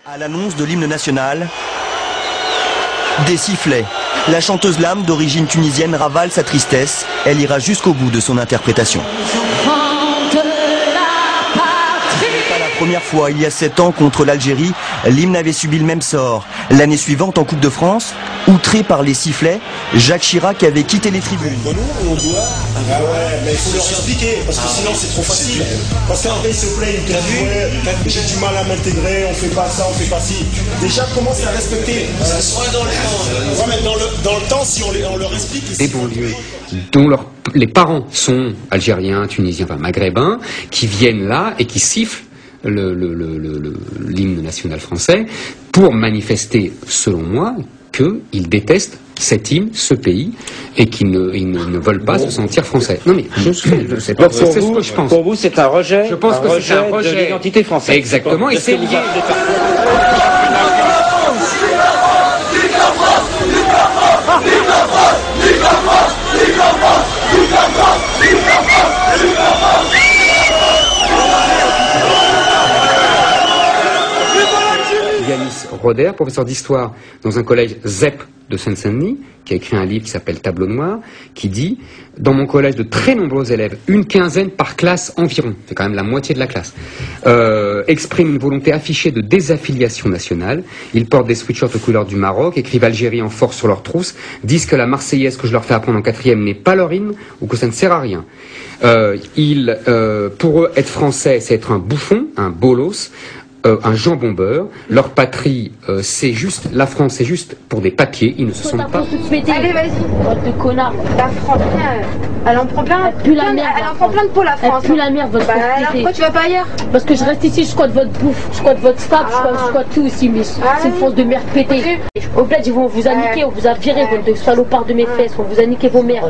À l'annonce de l'hymne national, des sifflets. La chanteuse Lame, d'origine tunisienne, ravale sa tristesse. Elle ira jusqu'au bout de son interprétation. Ce n'est pas la première fois. Il y a 7 ans, contre l'Algérie, l'hymne avait subi le même sort. L'année suivante, en Coupe de France, outré par les sifflets, Jacques Chirac avait quitté les tribunes. On doit... Ah ouais, mais il faut leur expliquer, parce que sinon c'est trop facile. Parce qu'après ils se plaignent, ils disent ouais, j'ai du mal à m'intégrer, on fait pas ça, on fait pas ci. Déjà commence à respecter. Soit dans le temps. Ouais, mais dans le temps, si on leur explique... Des banlieues dont les parents sont algériens, tunisiens, enfin maghrébins, qui viennent là et qui sifflent l'hymne national français pour manifester, selon moi, qu'ils détestent cet hymne, ce pays, et qu'ils ne veulent pas se sentir français. Non mais je sais pas. C'est ce que je pense. Pour vous, c'est un rejet. Je pense que c'est un rejet de l'identité française. Exactement. Et c'est lié. Yanis Roder, professeur d'histoire dans un collège ZEP de Seine-Saint-Denis, qui a écrit un livre qui s'appelle Tableau noir, qui dit « Dans mon collège, de très nombreux élèves, une quinzaine par classe environ, c'est quand même la moitié de la classe, expriment une volonté affichée de désaffiliation nationale. Ils portent des sweatshirts aux couleurs du Maroc, écrivent Algérie en force sur leurs trousses, disent que la Marseillaise que je leur fais apprendre en 4e n'est pas leur hymne ou que ça ne sert à rien. Pour eux, être français, c'est être un bouffon, un bolos, un jambon beurre. Leur patrie, c'est juste, la France, c'est juste pour des papiers. Ils ne se sentent pas. Allez, vas-y. Votre de connard. La France, elle en prend plein. Elle en prend plein de pour la France. Elle pue la merde, votre alors pourquoi tu vas pas ailleurs? Parce que je reste ici, je squatte votre bouffe, je squatte votre stable, je squatte tout ici, mais c'est une France de merde pétée. Au bled, ils vont vous a niqué, on vous a viré, votre salopard de mes fesses, on vous a niqué vos mères.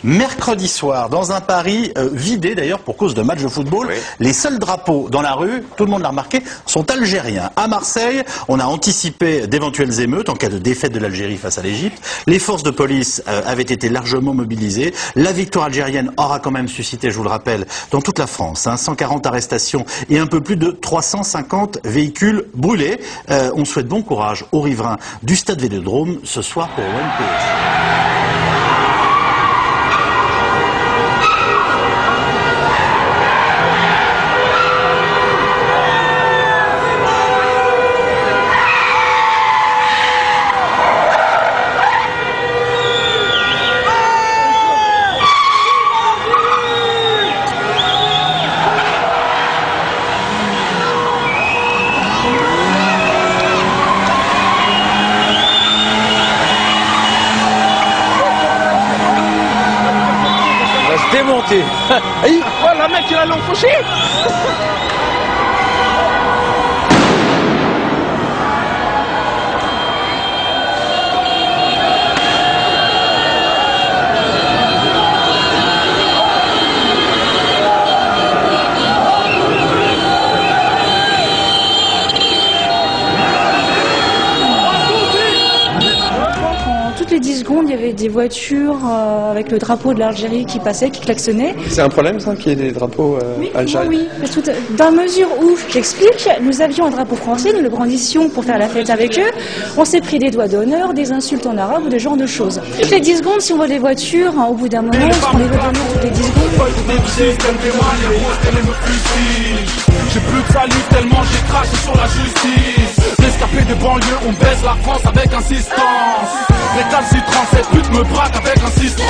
Mercredi soir, dans un Paris vidé d'ailleurs pour cause de matchs de football, oui. Les seuls drapeaux dans la rue, tout le monde l'a remarqué, sont algériens. À Marseille, on a anticipé d'éventuelles émeutes en cas de défaite de l'Algérie face à l'Égypte. Les forces de police avaient été largement mobilisées. La victoire algérienne aura quand même suscité, je vous le rappelle, dans toute la France, 140 arrestations et un peu plus de 350 véhicules brûlés. On souhaite bon courage aux riverains du stade Vélodrome ce soir pour OMPS. Démonté. La mec, il a l'enfoché. Toutes les 10 secondes, il y avait des voitures avec le drapeau de l'Algérie qui passait, qui klaxonnait. C'est un problème, ça, qu'il y ait des drapeaux algériens? Oui, dans mesure où, j'explique, nous avions un drapeau français, nous le brandissions pour faire la fête avec eux. On s'est pris des doigts d'honneur, des insultes en arabe ou des genres de choses. Toutes les 10 secondes, si on voit des voitures, au bout d'un moment, on se prend les doigts d'honneur toutes les 10 secondes. J'ai plus de salive tellement j'ai craché sur la justice. Rescapé de banlieue, on baise la France avec insistance. Les calcitrants, cette pute me braque avec insistance.